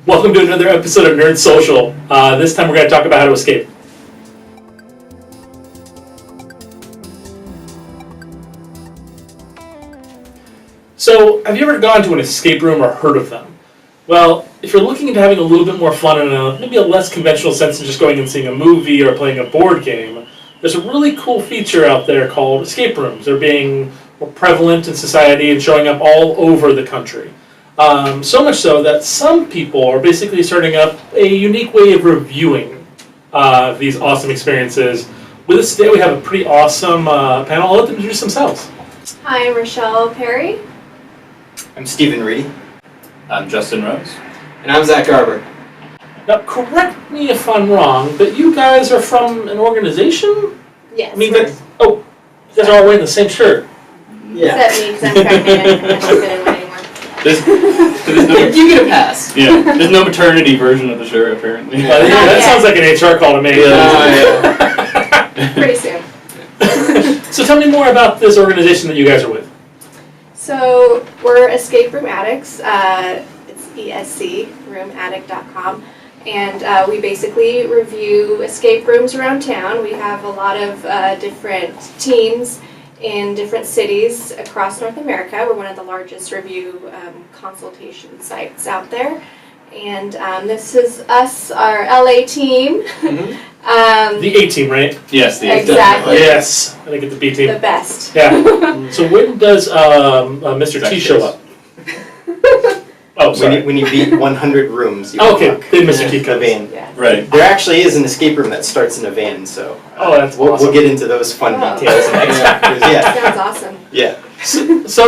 Welcome to another episode of Nerd Social. This time we're going to talk about how to escape. So, have you ever gone to an escape room or heard of them? Well, if you're looking into having a little bit more fun in maybe a less conventional sense than just going and seeing a movie or playing a board game, there's a really cool feature out there called escape rooms. They're being more prevalent in society and showing up all over the country. So much so that some people are basically starting up a unique way of reviewing these awesome experiences. With us today we have a pretty awesome panel. I'll let them introduce themselves. Hi, I'm Rochelle Perry. I'm Stephen Reedy. I'm Justin Rose. And I'm Zack Garber. Now, correct me if I'm wrong, but you guys are from an organization? Yes. I mean, you guys are all wearing the same shirt. Yeah. Except me, because I'm pregnant and I don't fit in anymore. You get a pass. Yeah, there's no maternity version of the shirt apparently. Yeah, that sounds like an HR call to me. Yeah. Pretty soon. So tell me more about this organization that you guys are with. So, we're escape room addicts. It's ESC, roomaddict.com. And we basically review escape rooms around town. We have a lot of different teams in different cities across North America. We're one of the largest review consultation sites out there. And this is us, our LA team. Mm-hmm. The A team, right? Yes, the Exactly. Yes, I think it's the B team. The best. Yeah. So when does Mr. T show up? Oh, sorry. When you beat 100 rooms, you Okay, unlock then Mr. T the comes. van. Yes. Right. There actually is an escape room that starts in a van, so That's we'll awesome. get into those fun Oh. details next time. 'Cause, yeah, Sounds awesome. yeah. So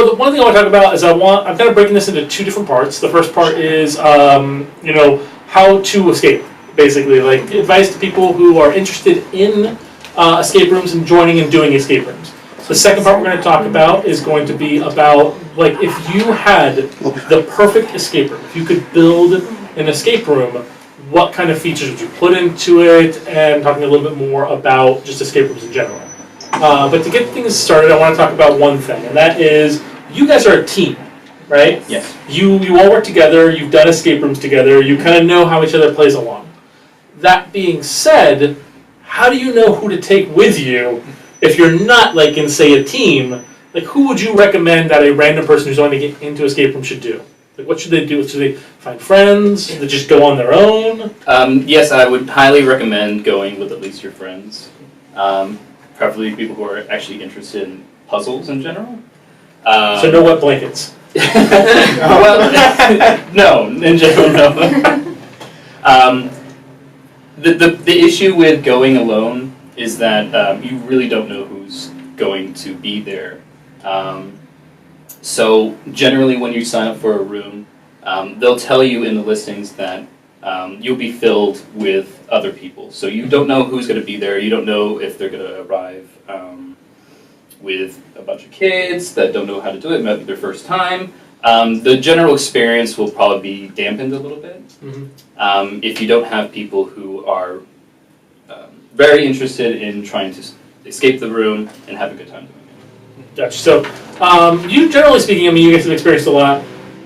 the one thing I want to talk about is I'm kind of breaking this into two different parts. The first part is, how to escape, basically, like advice to people who are interested in escape rooms and joining and doing escape rooms. The second part we're going to talk about is going to be about, like, if you had the perfect escape room, if you could build an escape room, what kind of features would you put into it, and talking a little bit more about just escape rooms in general. But to get things started, I want to talk about one thing, and that is, you guys are a team, right? Yes. You all work together, you've done escape rooms together, you kind of know how each other plays along. That being said, how do you know who to take with you if you're not, like, in, say, a team? Like, who would you recommend that a random person who's only to get into escape room should do? Like, what should they do? Should they find friends? Should they just go on their own? Yes, I would highly recommend going with at least your friends. Preferably people who are actually interested in puzzles in general. So no wet blankets. Well, no, in general, no. The issue with going alone is that you really don't know who's going to be there. So generally when you sign up for a room, they'll tell you in the listings that you'll be filled with other people. So you don't know who's going to be there. You don't know if they're going to arrive with a bunch of kids that don't know how to do it, maybe their first time. The general experience will probably be dampened a little bit. Mm-hmm. If you don't have people who are very interested in trying to escape the room and have a good time doing it. Gotcha. So, you, generally speaking, I mean, you guys have experienced a lot.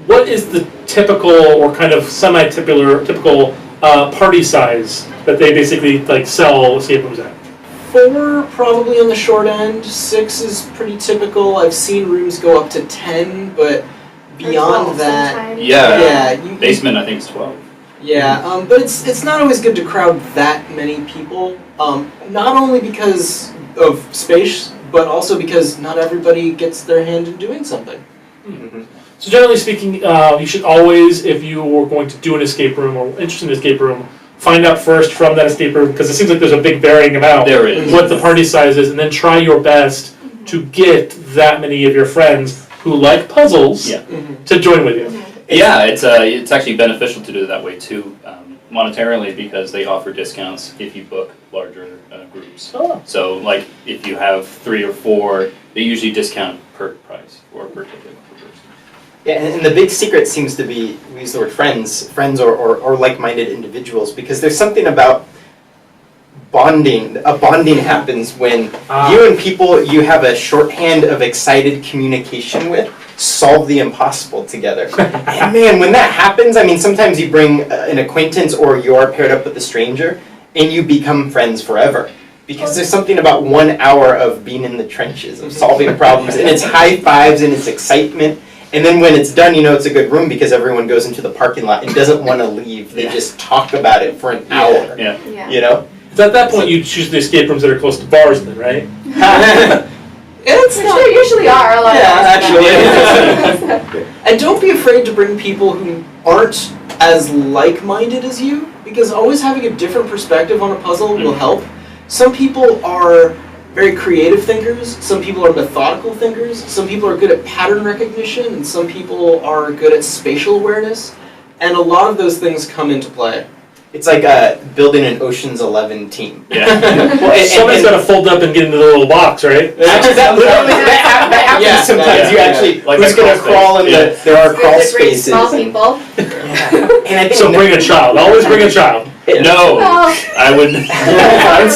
What is the typical or kind of typical party size that they basically, like, sell escape rooms at? 4 probably on the short end. 6 is pretty typical. I've seen rooms go up to 10, but beyond that, Yeah. Basement, I think, is 12. yeah. But it's not always good to crowd that many people. Not only because of space, but also because not everybody gets their hand in doing something. Mm-hmm. So generally speaking, you should always, if you were going to do an escape room or interested in an escape room, find out first from that escape room, because it seems like there's a big varying amount. There is. What the party size is, and then try your best to get that many of your friends who like puzzles to join with you. Yeah, it's actually beneficial to do it that way too, monetarily, because they offer discounts if you book larger groups. Oh. So, like, if you have 3 or 4, they usually discount per price or per ticket per person. Yeah, and the big secret seems to be, we use the word friends or like-minded individuals, because there's something about bonding. A bonding happens when you and people you have a shorthand of excited communication with, solve the impossible together. And man, when that happens, I mean, sometimes you bring an acquaintance or you're paired up with a stranger and you become friends forever. Because there's something about 1 hour of being in the trenches, of solving problems, and it's high fives and it's excitement. And then when it's done, you know it's a good room because everyone goes into the parking lot and doesn't want to leave. They just talk about it for an hour. Yeah. Yeah. You know? So at that point, you choose the escape rooms that are close to bars, then, right? It's Which not. there usually are a lot Actually. And don't be afraid to bring people who aren't as like-minded as you, because always having a different perspective on a puzzle will help. Some people are very creative thinkers, some people are methodical thinkers, some people are good at pattern recognition, and some people are good at spatial awareness, and a lot of those things come into play. It's like building an Ocean's 11 team. Yeah. Well, Somebody's got to fold up and get into the little box, right? Actually, that happens Yeah, sometimes. yeah, You yeah. actually, Like who's a going to crawl crawl in space. the, there are crawl Groups of great spaces. small people. And I think So bring a child. Always bring a child. No, Well, I would. I would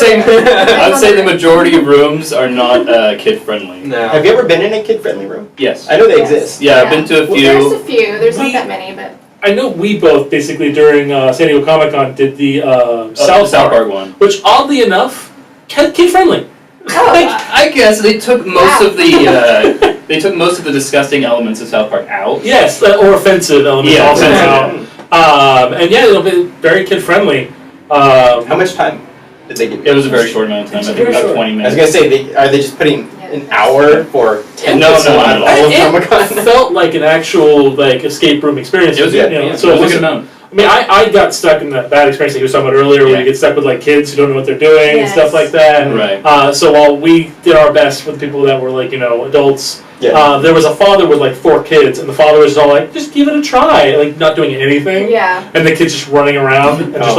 say the majority of rooms are not kid friendly. No. Have you ever been in a kid-friendly room? Yes. I know they Yes. exist. Yeah, I've been to a there's few. a few. There's We- not that many, but I know we both basically during San Diego Comic Con did the The South South Park, Park one. which oddly enough, kid friendly. I guess they took most of the disgusting elements of South Park out. Yes, or offensive elements Yeah, also offensive. out. And yeah, it'll be very kid friendly. How much time did they give you? It was a very short amount of time. It's I think very about short. 20 I was minutes. going to say, are they just putting an hour for 10 No, minutes no, on no. all of It Comic-Con? felt like an actual like escape room experience. It was you good. know, Yeah, so it it was a wasn't. good amount. I mean, I got stuck in that bad experience that you were talking about earlier, where Yeah. you get stuck with like kids who don't know what they're doing and Yes. stuff like that. Right. So while we did our best with people that were like adults, Yeah. there was a father with like 4 kids, and the father was all like, "Just give it a try," like not doing anything, yeah. and the kids just running around and just Oh,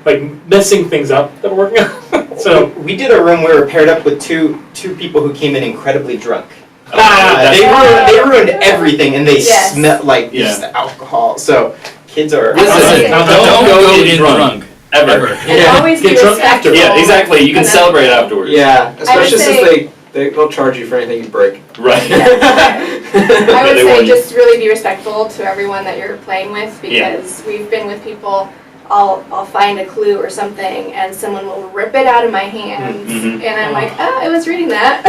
like man. messing things up that were working out. So we did a room where we were paired up with two people who came in incredibly drunk. That's- They ruined everything, and they Yes. smelled like Yeah. just the alcohol. So kids are. Listen, Don't don't go in drunk. Ever. And Yeah. always be Get drunk after. respectful. Yeah, exactly. You can And then- celebrate afterwards. Yeah, especially say- since they will charge you for anything you break. Right. I would they say warn you. just really be respectful to everyone that you're playing with, because we've been with people. I'll find a clue or something, and someone will rip it out of my hands, Mhm. and I'm like, oh, I was reading that.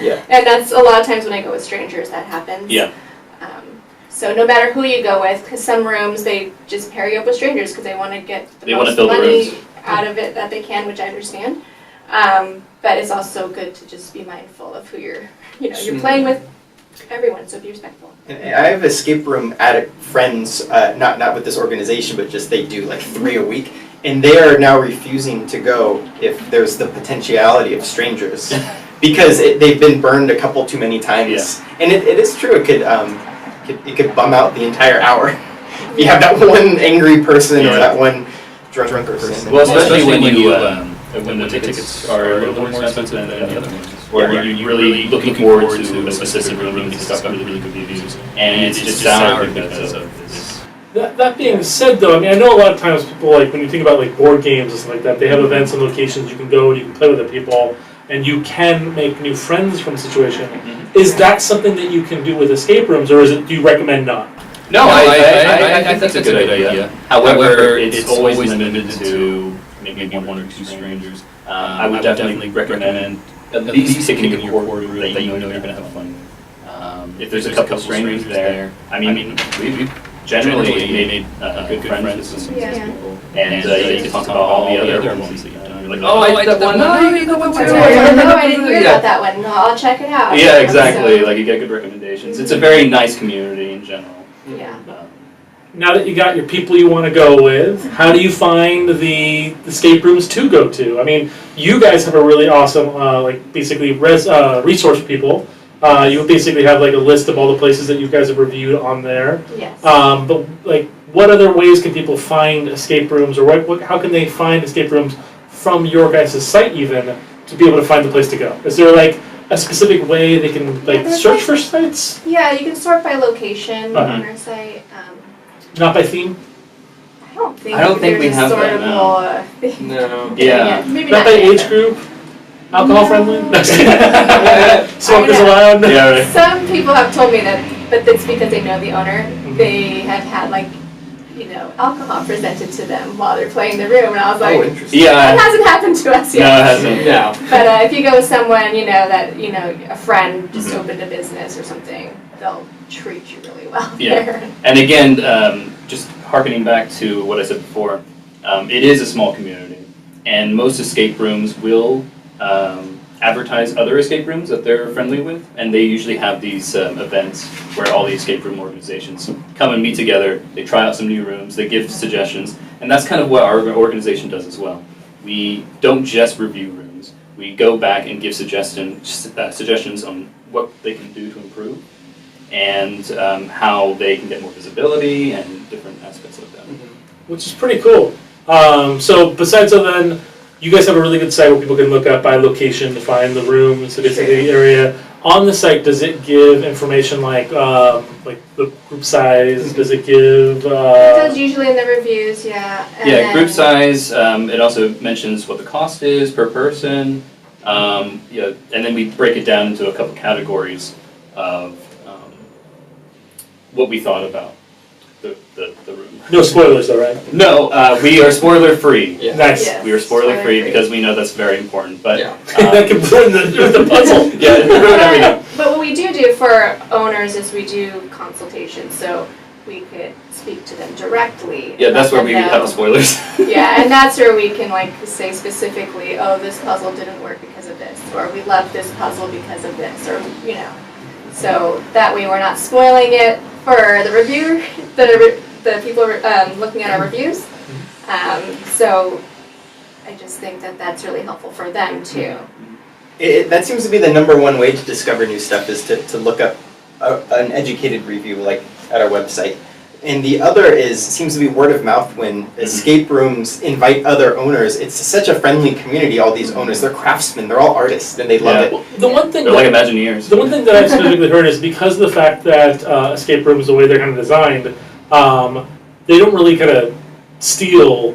Yeah. And that's a lot of times when I go with strangers that happens. Yeah. So no matter who you go with, because some rooms they just pair you up with strangers because they want to get the They wanna most fill the money rooms. out of it that they can, which I understand. But it's also good to just be mindful of who you're playing with. Everyone, so be respectful. And I have escape room addict friends, not with this organization, but just they do like 3 a week, and they are now refusing to go if there's the potentiality of strangers, because they've been burned a couple too many times. And it is true. It could bum out the entire hour. If you have that one angry person or Yeah. that one drunk person. Well, especially when when the tickets are a little more expensive than the other ones, where you're really looking forward to a specific room and stuff got really good reviews, and it's just soured because of this. that being said, though, I mean, I know a lot of times people like when you think about like board games and stuff like that, they have events and locations you can go and you can play with the people, and you can make new friends from the situation. Is that something that you can do with escape rooms, or do you recommend not? No, I think that's a good idea. However, it's always limited to maybe 1 or 2 strangers. I would definitely recommend at least picking a core group that you know you're going to have fun with. If there's a couple strangers there, I mean, we've generally made good friends with some of these people. And you can talk about all the other ones that you've done. You're like, oh, I did that one. No, you did that one too. That's right. No, I didn't hear about that one. No, I'll check it out. Yeah, exactly. So, Like you get good recommendations. It's a very nice community in general. yeah. Now that you got your people you want to go with, how do you find the escape rooms to go to? I mean, you guys have a really awesome, basically resource people. You basically have like a list of all the places that you guys have reviewed on there. Yes. But like, what other ways can people find escape rooms, or how can they find escape rooms from your guys' site even to be able to find the place to go? Is there like a specific way they can like there's search for sites? Yeah, you can sort by location Uh-huh. on our site. Not by theme? I don't think we there's have a that, sortable thing. No. Yeah. Maybe Not by yet, age but- group? Alcohol friendly? No, just kidding. I Smokers know. allowed? Yeah, right. Some people have told me that but that's because they know the owner. They have had like, alcohol presented to them while they're playing the room, and I was like, interesting. Yeah. that hasn't happened to us No, yet. it hasn't. Yeah. But if you go with someone, that, a friend just opened a business or something, they'll treat you really well Yeah. there. And again, just harkening back to what I said before, it is a small community, and most escape rooms will advertise other escape rooms that they're friendly with, and they usually have these events where all the escape room organizations come and meet together, they try out some new rooms, they give suggestions, and that's kind of what our organization does as well. We don't just review rooms, we go back and give suggestions on what they can do to improve, and how they can get more visibility and different aspects like that. Which is pretty cool. So besides then, you guys have a really good site where people can look up by location to find the rooms, to get to the area. On the site, does it give information like the group size? Does it give? It does usually in the reviews, yeah. And Yeah, then, group size, it also mentions what the cost is per person, and then we break it down into a couple categories of what we thought about the room. No spoilers, though, right? No, we are spoiler free. Yeah. Nice. Yes, We are spoiler free spoiler-free. because we know that's very important. But Yeah. That can ruin the puzzle. yeah, it can ruin everything. But what we do for owners is we do consultations, so we could speak to them directly. Yeah, that's where let we them have the know. spoilers. Yeah, and that's where we can say specifically, oh, this puzzle didn't work because of this, or we love this puzzle because of this, or So that way we're not spoiling it for the reviewer, the people looking at our reviews. So I just think that that's really helpful for them too. That seems to be the number one way to discover new stuff is to look up an educated review like at our website. And the other seems to be word of mouth when escape rooms invite other owners. It's such a friendly community, all these owners. They're craftsmen, they're all artists, and they love Yeah. it. Well, the one thing They're like Imagineers. The one thing that I've specifically heard is because of the fact that escape rooms, the way they're kind of designed, they don't really kind of steal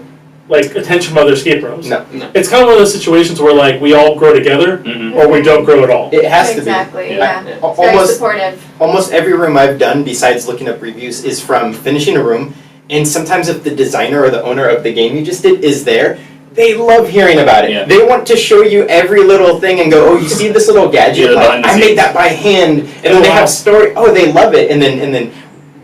attention from other escape rooms. No, It's kind of one of those situations where we all grow together Mhm. or we don't grow at all. it has Exactly, to be. yeah. I- It's very almost, supportive. almost every room I've done, besides looking up reviews, is from finishing a room. And sometimes if the designer or the owner of the game you just did is there, they love hearing about it. Yeah. They want to show you every little thing and go, oh, you see this little gadget? Yeah, Like, behind the I made scenes. that by hand. And then they Wow. have story. Oh, they love it. And then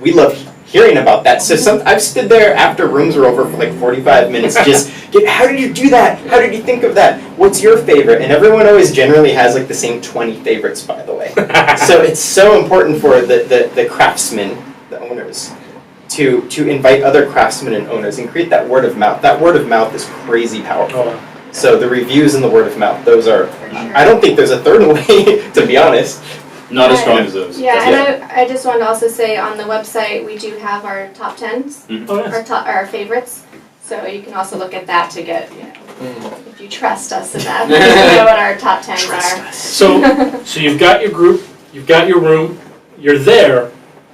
we love hearing about that. So I've stood there after rooms were over for 45 minutes. Just how did you do that? How did you think of that? What's your favorite? And everyone always generally has the same 20 favorites, by the way. So it's so important for the craftsmen, the owners, to invite other craftsmen and owners and create that word of mouth. That word of mouth is crazy powerful. Oh, So the reviews and the word of mouth, those are, For sure. I don't think there's a third way, to be honest. Not as strong as those. Yeah, That's and I just wanted to also say on the website we do have our top 10s, oh, nice. our favorites. So you can also look at that to get, if you trust us enough, you know what our top 10s are. So you've got your group, you've got your room, you're there.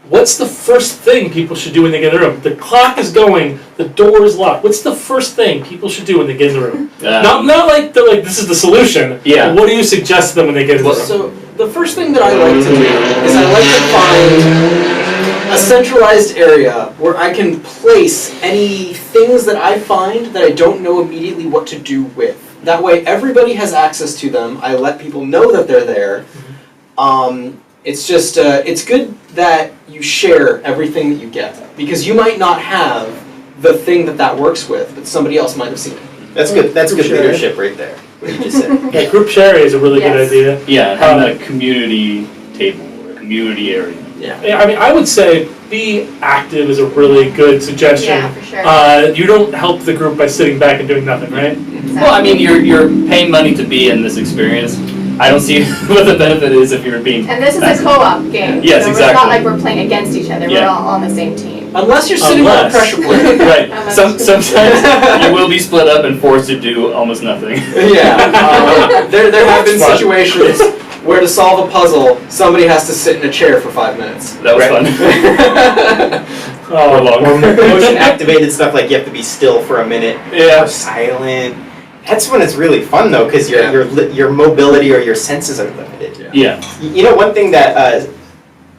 What's the first thing people should do when they get in the room? The clock is going, the door is locked. What's the first thing people should do when they get in the room? Not like they're this is the solution. Yeah. But what do you suggest to them when they get in the room? So the first thing that I like to do is I like to find a centralized area where I can place any things that I find that I don't know immediately what to do with. That way everybody has access to them. I let people know that they're there. It's just, it's good that you share everything that you get, because you might not have the thing that works with, but somebody else might have seen it. That's good. That's good Sure. leadership right there. What you just said. Yeah, group sharing is a really good Yes. idea. Yeah, having a community table or a community area. Yeah. Yeah, I mean, I would say be active is a really good suggestion. Yeah, for sure. You don't help the group by sitting back and doing nothing, right? Well, I mean, you're paying money to be in this experience. I don't see what the benefit is if you're being. And this is a passive. co-op game. Yes, so It's exactly. not like we're playing against each other. We're Yeah. all on the same team. Unless you're sitting on a pressure plate. Right. Sometimes you will be split up and forced to do almost nothing. Yeah. There have been That's fun. situations where to solve a puzzle, somebody has to sit in a chair for 5 minutes. That was Right. fun. Oh, Or long. Motion activated stuff like you have to be still for a minute. Yeah. Or silent. That's when it's really fun though, because Yeah. your, your mobility or your senses are limited. Yeah. You know, one thing that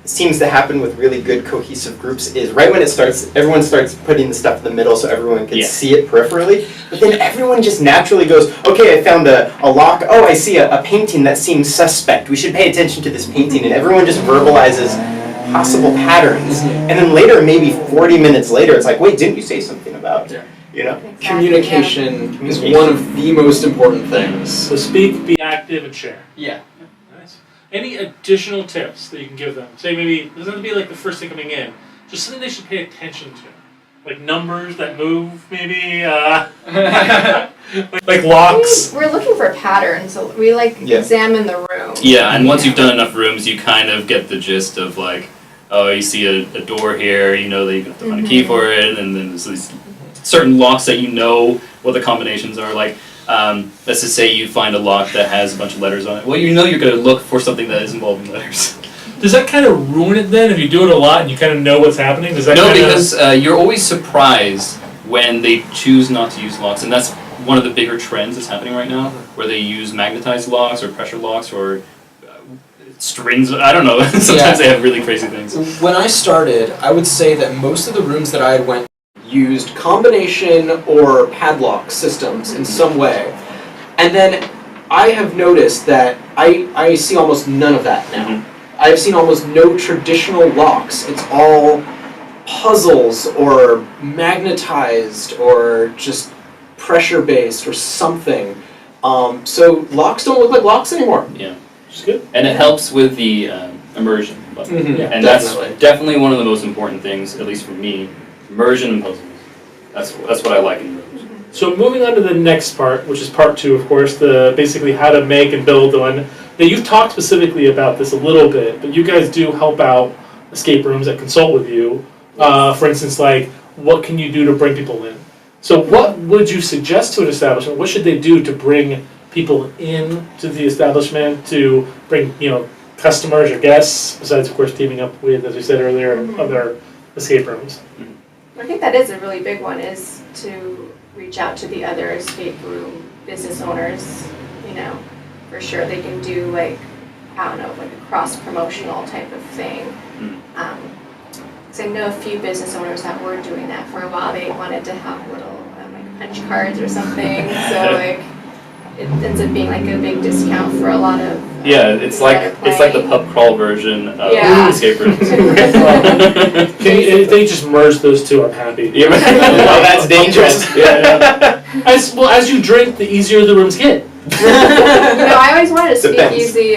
seems to happen with really good cohesive groups is right when it starts, everyone starts putting the stuff in the middle so everyone can Yeah. see it peripherally, but then everyone just naturally goes, okay, I found a lock, oh, I see a painting that seems suspect, we should pay attention to this painting, and everyone just verbalizes possible patterns, and then later, maybe 40 minutes later, it's like, wait, didn't you say something about, you know? Exactly, Communication is Communication. one of the most important things. So speak, be active, and share. Yeah. Nice. Any additional tips that you can give them? Say maybe, it doesn't have to be like the first thing coming in, just something they should pay attention to. Like numbers that move, maybe, like locks. We're looking for patterns, so we Yeah. examine the room. Yeah, and once you've done enough rooms, you kind of get the gist of like, oh, you see a door here, you know that you have to find a key for it, and then there's these certain locks that you know what the combinations are. Like, let's just say you find a lock that has a bunch of letters on it. Well, you know you're going to look for something that is involving letters. Does that kind of ruin it then if you do it a lot and you kind of know what's happening? Does that No, kind because you're always surprised when they choose not to use locks, and that's one of the bigger trends that's happening right now, where they use magnetized locks or pressure locks or strings. I don't know. Sometimes they have really crazy things. When I started, I would say that most of the rooms that I had went used combination or padlock systems in some way. And then I have noticed that I see almost none of that now. I've seen almost no traditional locks. It's all puzzles or magnetized or just pressure-based or something. So locks don't look like locks anymore. Yeah. Which is good. And it helps with the immersion button. Yeah, And that's definitely one of the most important things, at least for me. Immersion and puzzles. That's what I like in rooms. So moving on to the next part, which is part 2, of course, the basically how to make and build one. Now you've talked specifically about this a little bit, but you guys do help out escape rooms that consult with you. For instance, like what can you do to bring people in? So what would you suggest to an establishment? What should they do to bring people in to the establishment, to bring, customers or guests, besides of course teaming up with, as we said earlier, other escape rooms? I think that is a really big one, is to reach out to the other escape room business owners, for sure. They can do like a cross-promotional type of thing. Because I know a few business owners that were doing that for a while. They wanted to have little punch cards or something, so it ends up being like a big discount for a lot of It's like the pub crawl version of escape rooms. If they just merge those two, I'm happy. Yeah. Oh, that's dangerous. As you drink, the easier the rooms get. I always wanted a Depends. speakeasy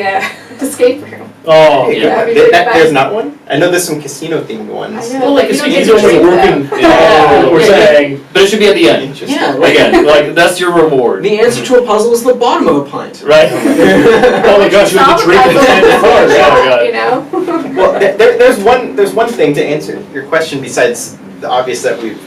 escape room. Oh, Hey, That'd be pretty there's fun. not one? I know there's some casino themed ones. I know. well, like but it's you don't easier get to when you're drink working. them. What we're saying. But it should be at the end. Interesting. Yeah, Again, like that's your reward. The answer to a puzzle is the bottom of a pint. Right? Oh my gosh, you have to drink the Solve card. puzzle, Well, there's one thing to answer your question besides the obvious that we've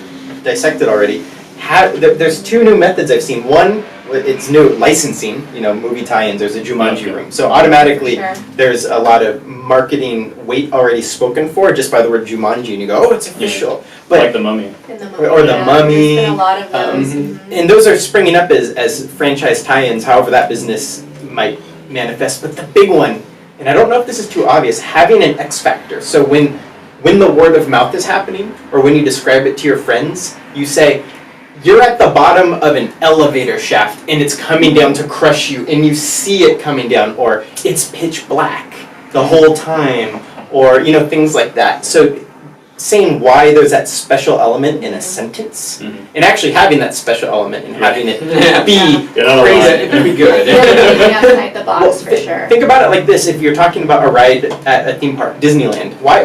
dissected already. There's 2 new methods I've seen. One, it's new, licensing, movie tie-ins. There's a Jumanji room. So automatically Sure. there's a lot of marketing weight already spoken for just by the word Jumanji, and you go, oh, it's official. But Like the Mummy. In the Mummy, Or the Mummy, There's been a lot of those. and those are springing up as franchise tie-ins, however that business might manifest. But the big one, and I don't know if this is too obvious, having an X factor. So when the word of mouth is happening, or when you describe it to your friends, you say, you're at the bottom of an elevator shaft and it's coming down to crush you, and you see it coming down, or it's pitch black the whole time, or things like that. So saying why there's that special element in a sentence, and actually having that special element and having it be crazy, It could be good. Thinking outside the box for sure. Think about it like this: if you're talking about a ride at a theme park, Disneyland, why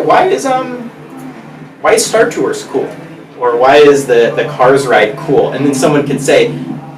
is Star Tours cool? Or why is the Cars ride cool? And then someone could say,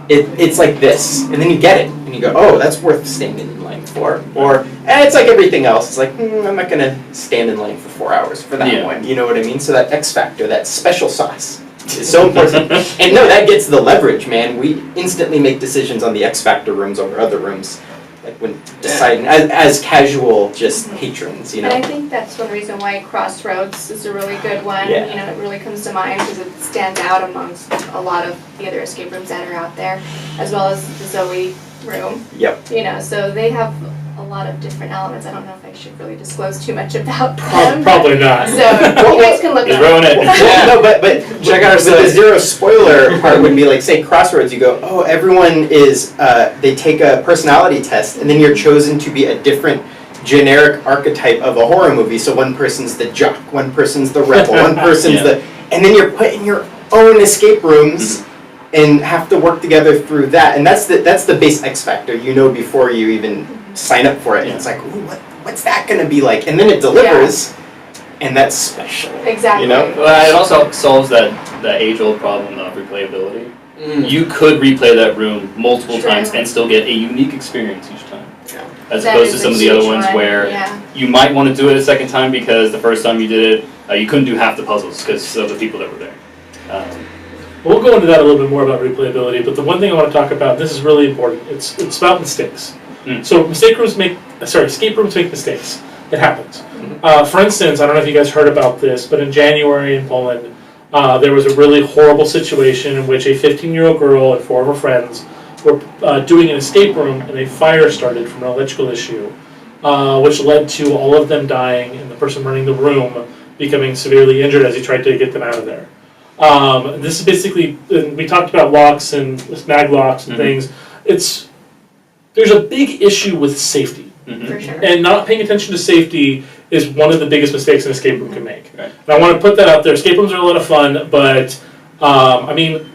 it's like this, and then you get it, and you go, oh, that's worth staying in line for. Or it's like everything else. It's like, I'm not gonna stand in line for 4 hours for that one. You know what I mean? So that X factor, that special sauce, is so important. And no, that gets the leverage, man. We instantly make decisions on the X factor rooms over other rooms, like when deciding as casual just patrons, And I think that's one reason why Crossroads is a really good one. Yeah. It really comes to mind because it stands out amongst a lot of the other escape rooms that are out there, as well as the Zoe room. Yep. So they have a lot of different elements. I don't know if I should really disclose too much about them. Probably not. So you guys can look Just it up. ruin it. No, but Check out our the site. zero spoiler part would be like, say, Crossroads, you go, oh, everyone is, they take a personality test, and then you're chosen to be a different generic archetype of a horror movie. So one person's the jock, one person's the rebel, one person's the, and then you're put in your own escape rooms and have to work together through that. And that's the base X factor, you know, before you even sign up for it. Yeah. It's like, ooh, what's that gonna be like? And then it delivers, and that's special. Exactly. You know? Well, it also solves that age-old problem of replayability. You could replay that room multiple True. times and still get a unique experience each time. Yeah. As That opposed is to some a of the other huge ones one, where yeah. you might want to do it a second time because the first time you did it, you couldn't do half the puzzles because of the people that were there. We'll go into that a little bit more about replayability, but the one thing I want to talk about, this is really important, it's about mistakes. So escape rooms make mistakes. It happens. For instance, I don't know if you guys heard about this, but in January in Poland, there was a really horrible situation in which a 15-year-old girl and 4 of her friends were doing an escape room, and a fire started from an electrical issue, which led to all of them dying and the person running the room becoming severely injured as he tried to get them out of there. This is basically, we talked about locks and mag locks and things. There's a big issue with safety. For sure. And not paying attention to safety is one of the biggest mistakes an escape room can make. Right. And I want to put that out there. Escape rooms are a lot of fun, but I mean,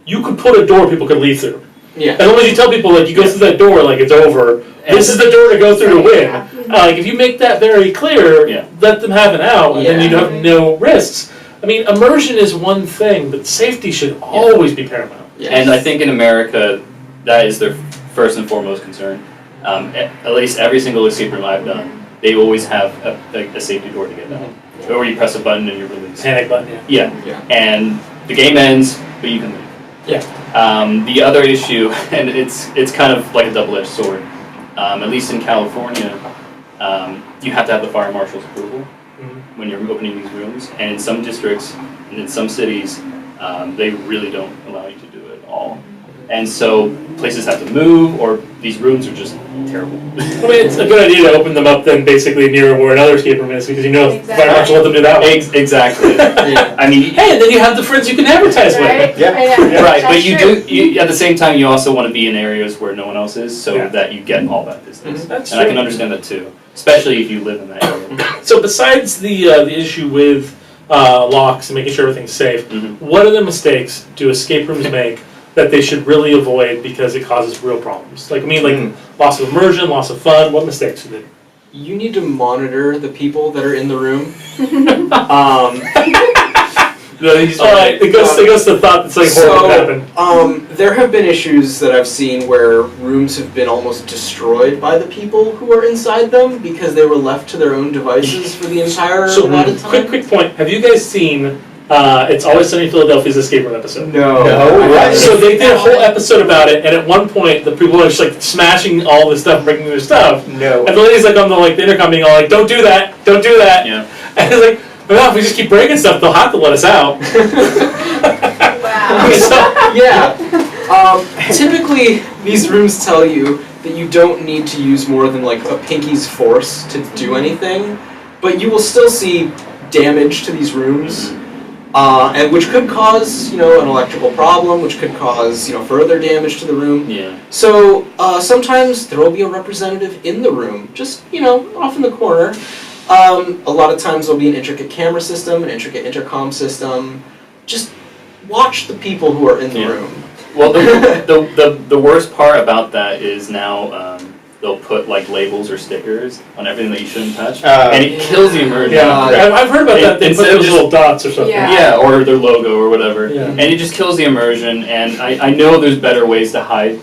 you could put a door people could leave through. Yeah. As long as you tell people, like, you go through that door, like, it's over. This is the door to go through to win. Yeah. Like, if you make that very clear, let them have an out, and then you Yeah. have no risks. I mean, immersion is one thing, but safety should always be paramount. Yes. And I think in America, that is their first and foremost concern. At least every single escape room I've done, they always have a safety door to get out. Or you press a button and you're released. Panic button, Yeah. And the game ends, but you can leave. Yeah. The other issue, and it's kind of like a double-edged sword, at least in California, you have to have the fire marshal's approval when you're opening these rooms. And in some districts and in some cities, they really don't allow you to do it at all. And so places have to move, or these rooms are just terrible. I mean, it's a good idea to open them up then basically near where another escape room is, because you know Exactly. fire marshal let them do that one. Exactly. Yeah. I mean, Hey, and then you have the friends you can advertise Right? with. Yeah. I know. right, but That's you true. do. At the same time, you also want to be in areas where no one else is, so Yeah. that you get all that business. That's And I true. can understand that too, especially if you live in that area. So besides the issue with locks and making sure everything's safe, what other mistakes do escape rooms make that they should really avoid because it causes real problems? Like, I mean, like loss of immersion, loss of fun. What mistakes do they? You need to monitor the people that are in the room. It goes to the thought that's like horrible to happen. There have been issues that I've seen where rooms have been almost destroyed by the people who are inside them because they were left to their own devices for the entire amount of time. Quick point. Have you guys seen It's Always Sunny in Philadelphia's escape room episode? No. No. So they did a whole episode about it, and at one point the people are just like smashing all this stuff, breaking their stuff. No. And the lady's like on the intercom being all like, "Don't do that! Don't do that!" Yeah. And it's like, well, if we just keep breaking stuff, they'll have to let us out. Wow. So, Yeah. Typically, these rooms tell you that you don't need to use more than like a pinky's force to do anything, but you will still see damage to these rooms, and which could cause an electrical problem, which could cause further damage to the room. Yeah. So sometimes there will be a representative in the room, just off in the corner. A lot of times there'll be an intricate camera system, an intricate intercom system. Just watch the people who are in the room. Well, the worst part about that is now they'll put like labels or stickers on everything that you shouldn't touch, and it kills the immersion. yeah, I've heard about that. They put Instead of those just- little dots or something. Yeah. Yeah, or their logo or whatever. Yeah. And it just kills the immersion, and I know there's better ways to hide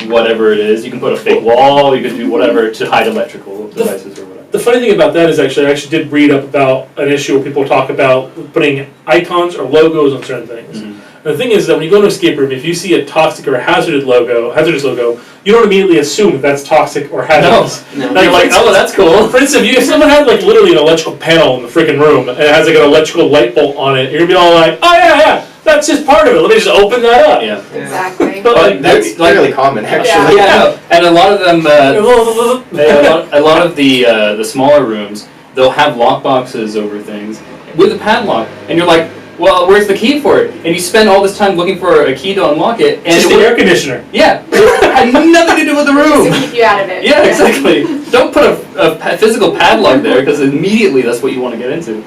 whatever it is. You can put a fake wall, you can do whatever to hide electrical devices or whatever. The funny thing about that is I actually did read up about an issue where people talk about putting icons or logos on certain things. And the thing is that when you go to an escape room, if you see a toxic or a hazardous logo, you don't immediately assume that that's toxic or hazardous. No. You're like, oh, that's cool. For instance, if someone had literally an electrical panel in the freaking room and it has an electrical light bolt on it, you're gonna be all like, oh yeah, That's just part of it. Let me just open that up. Yeah. Exactly. But like, That's fairly common, actually. Yeah. No, and a lot of them, a lot of the smaller rooms, they'll have lock boxes over things with a padlock, and you're like, well, where's the key for it? And you spend all this time looking for a key to unlock it, and just the air conditioner. yeah, it had nothing to do with the Just room. to keep you out of it. Yeah, exactly. Don't put a physical padlock there, because immediately that's what you want to get into.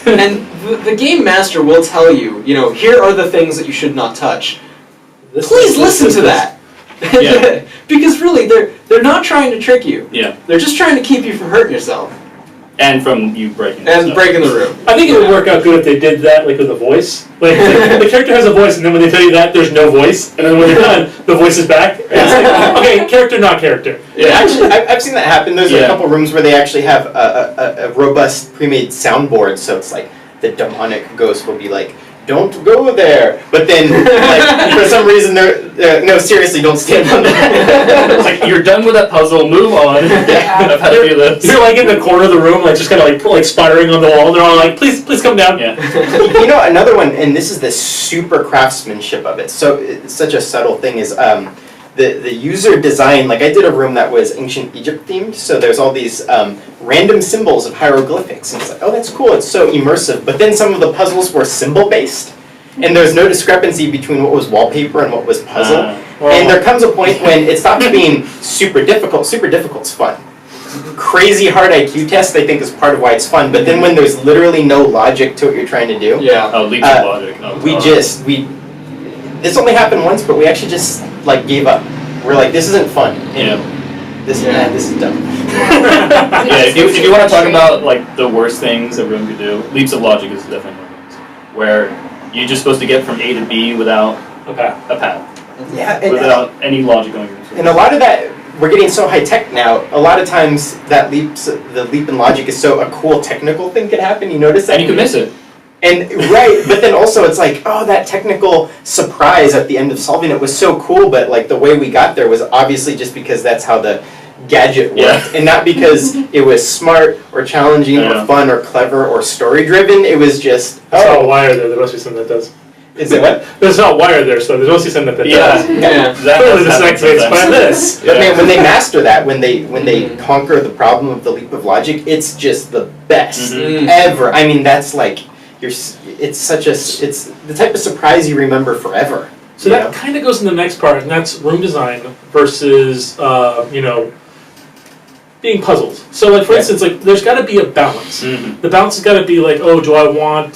And the game master will tell you, here are the things that you should not touch. Please listen to that. Yeah. Because really, they're not trying to trick you. Yeah, They're just trying to keep you from hurting yourself and from you breaking and stuff. breaking the room. I think it would work out good if they did that, like with a voice. Like the character has a voice, and then when they tell you that, there's no voice, and then when you're done, the voice is back. And it's like, okay, character, not character. Yeah, actually, I've seen that happen. There's a Yeah. couple rooms where they actually have a robust pre-made soundboard, so it's like the demonic ghost will be like, "Don't go there," but then, like, for some reason, they're no, seriously, don't stand on that. It's like, you're done with that puzzle, move on. I've had a few of those. You're like in the corner of the room, like just kind of like sputtering on the wall, and they're all like, "Please, please come down." Yeah. You know, another one, and this is the super craftsmanship of it. So it's such a subtle thing is the user design. Like I did a room that was ancient Egypt themed, so there's all these random symbols of hieroglyphics, and it's like, oh, that's cool. It's so immersive. But then some of the puzzles were symbol based, and there's no discrepancy between what was wallpaper and what was puzzle. And there comes a point when it stops being super difficult. Super difficult's fun. Crazy hard IQ test, I think, is part of why it's fun. But then when there's literally no logic to what you're trying to do, Yeah. Oh, leaps of logic. Oh, this only happened once, but we actually just like gave up. We're like, this isn't fun. Yeah. This is dumb. Yeah, if you want to talk about like the worst things a room could do, leaps of logic is definitely one of those. Where you're just supposed to get from A to B without Okay. a path, Yeah, without any logic going into it. and a lot of that, we're getting so high tech now. A lot of times that the leap in logic is so a cool technical thing could happen. You notice that? And you can miss it. And right, but then also it's like, oh, that technical surprise at the end of solving it was so cool, but like the way we got there was obviously just because that's how the gadget worked, Yeah. and not because it was smart or challenging Yeah. or fun or clever or story driven. It was just, There's not a oh, wire there. There must be something that does. is it what? There's not a wire there, so there must be something that Yeah. does. Yeah. Clearly, this happens activates sometimes. by this. But Yeah. man, when they master that, when they conquer the problem of the leap of logic, it's just the best Mhm. ever. I mean, that's like it's the type of surprise you remember forever. So that kind of goes in the next part, and that's room design versus, being puzzled. So, like, for Yeah. instance, like, there's got to be a balance. Mhm. The balance has got to be like, oh, do I want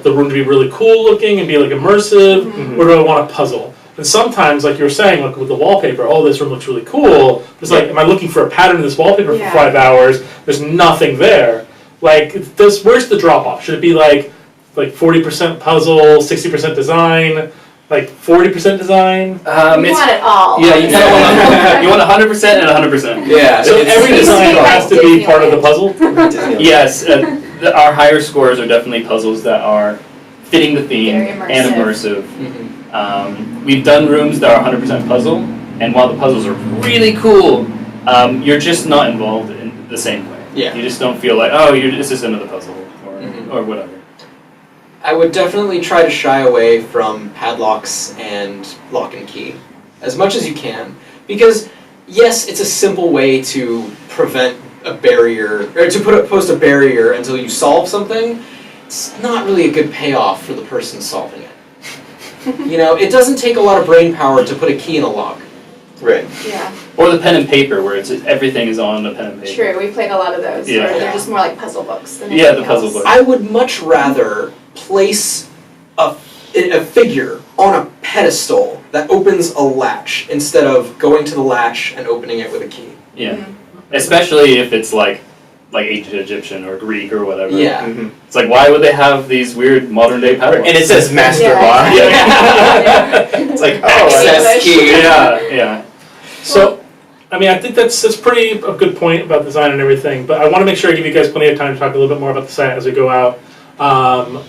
the room to be really cool looking and be, like, immersive, or do I want a puzzle? And sometimes, like you were saying, like, with the wallpaper, oh, this room looks really cool. It's like, am I looking for a pattern in this wallpaper Yeah. for 5 hours? There's nothing there. Like, where's the drop-off? Should it be, like 40% puzzle, 60% design, like 40% design? You want it all. Yeah, you kind of want you want 100% and 100%. Yeah. So it's- every design like has to be part of the Disneyland. puzzle? Disneyland. Yes, our higher scores are definitely puzzles that are fitting the theme Very and immersive. immersive. We've done rooms that are 100% puzzle, and while the puzzles are really cool, you're just not involved in the same way. Yeah. You just don't feel like, oh, it's just another puzzle, or whatever. I would definitely try to shy away from padlocks and lock and key as much as you can, because yes, it's a simple way to prevent a barrier, or to post a barrier until you solve something. It's not really a good payoff for the person solving it. It doesn't take a lot of brain power to put a key in a lock. Right. Yeah, Or the pen and paper, where everything is on a pen and paper. true. We played a lot of those. Yeah. Where they're just more like puzzle books than Yeah, the anything puzzle else. books. I would much rather place a figure on a pedestal that opens a latch instead of going to the latch and opening it with a key. Yeah, Mhm. especially if it's like ancient Egyptian or Greek or whatever. Yeah. Mhm. It's like, why would they have these weird modern day padlocks? And it says master Yeah, lock. exactly. It's like, oh, Access key. Yeah. So, I mean, I think that's pretty a good point about design and everything, but I want to make sure I give you guys plenty of time to talk a little bit more about the site as we go out.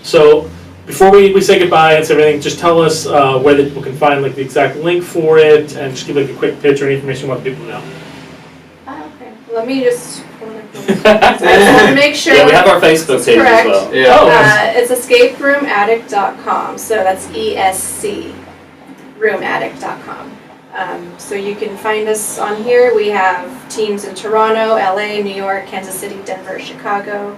So, before we say goodbye and say everything, just tell us where the people can find like the exact link for it, and just give like a quick pitch or any information you want people to know. Okay. Let me just pull it up I just want to make sure. Yeah, we have our Facebook page Correct. as well. Yeah. Oh, nice. It's escaperoomaddict.com, so that's ESC, roomaddict.com. So you can find us on here. We have teams in Toronto, LA, New York, Kansas City, Denver, Chicago,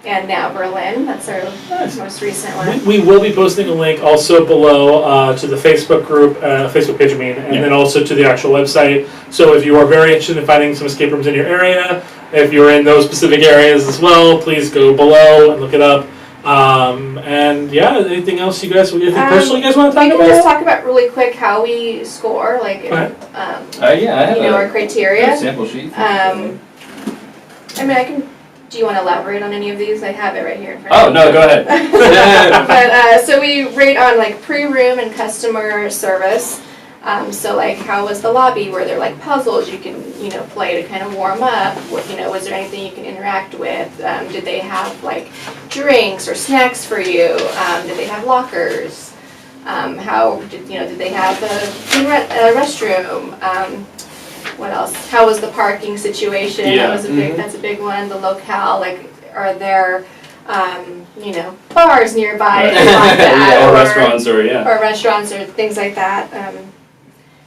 and now Berlin. That's our Nice. most recent one. We will be posting a link also below to the Facebook group, Facebook page, and Yeah. then also to the actual website. So if you are very interested in finding some escape rooms in your area, if you're in those specific areas as well, please go below and look it up. And yeah, anything else you guys, anything personal you guys want to We talk can just about? talk about really quick how we score, like, Okay. Yeah, I have our a criteria. sample sheet. I mean, I can. Do you want to elaborate on any of these? I have it right here in front Oh, of no, go ahead. But so we rate on like pre-room and customer service. So like, how was the lobby? Were there like puzzles you can play to kind of warm up? Was there anything you can interact with? Did they have like drinks or snacks for you? Did they have lockers? How did they have a restroom? What else? How was the parking situation? Yeah. That was that's a big one. The locale, like, are there, bars nearby? If you want that, Or restaurants, or or restaurants, or things like that.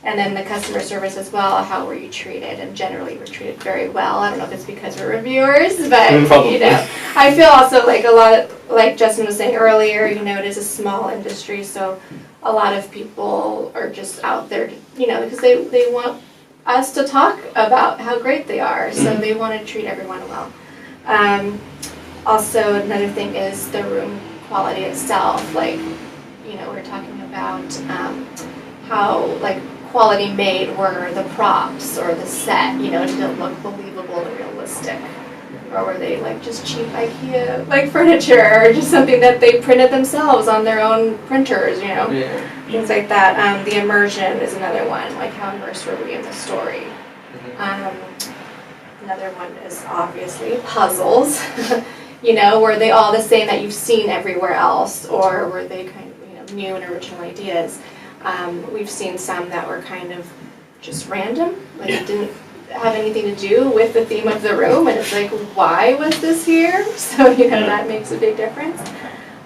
And then the customer service as well. How were you treated? And generally, we're treated very well. I don't know if it's because we're reviewers, but Probably. I feel also like a lot of, like Justin was saying earlier. It is a small industry, so a lot of people are just out there, because they want us to talk about how great they are, so they want to treat everyone well. Also, another thing is the room quality itself. Like, we're talking about how like quality made were the props or the set. Did it look believable and realistic, or were they like just cheap IKEA like furniture, or just something that they printed themselves on their own printers? Yeah. Things like that. The immersion is another one, like how immersed were we in the story. Another one is obviously puzzles. Were they all the same that you've seen everywhere else, or were they kind of new and original ideas? We've seen some that were kind of just random, like it didn't have anything to do with the theme of the room, and it's like, why was this here? So that makes a big difference.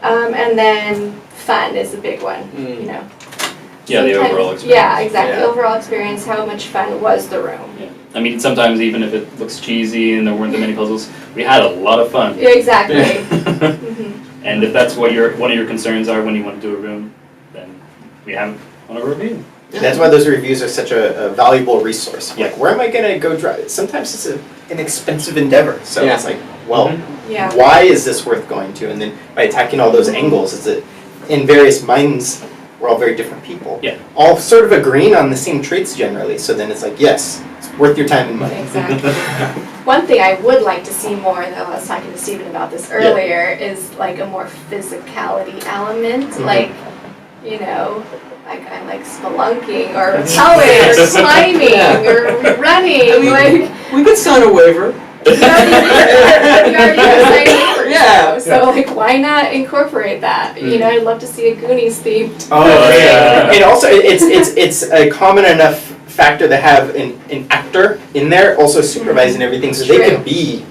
And then fun is a big one. Yeah, the Sometimes- overall experience. Yeah, exactly. Yeah. Overall experience, how much fun was the room? Yeah. I mean, sometimes even if it looks cheesy and there weren't that many puzzles, we had a lot of fun. Yeah, exactly. Mhm. And if that's what one of your concerns are when you want to do a room, then we have it on a review. That's why those reviews are such a valuable resource. Yeah. Like, where am I going to go drive? Sometimes it's an expensive endeavor. So Yeah. it's like, well, Yeah. why is this worth going to? And then by attacking all those angles, is it in various minds, we're all very different people. Yeah. All sort of agreeing on the same traits generally. So then it's like, yes, it's worth your time and money. Exactly. One thing I would like to see more, though, I was talking to Stephen about this earlier, is like a more physicality element. Like, like I like spelunking or rappelling or climbing or running. I mean, we could sign a waiver. You already have signed papers, Yeah. So like, why not incorporate that? I'd love to see a Goonies themed. Oh, yeah. And also, it's a common enough factor to have an actor in there also supervising everything, so they True. could be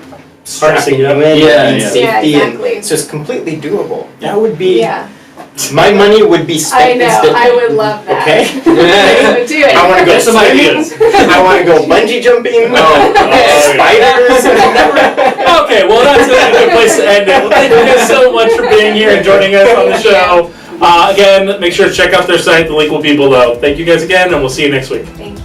strapping you in Yeah, and yeah. safety, Yeah, exactly. and so it's completely doable. That would be, Yeah, my money would be I spent know. instantly. I would love that. Okay. I would do it. I want to go Get some swimming. ideas. I want to go bungee jumping. yeah. Spiders. Okay, well that's a good place to end it. Well, thank you guys so much for being here and joining us on the show. Again, make sure to check out their site. The link will be below. Thank you guys again, and we'll see you next week. Thank you.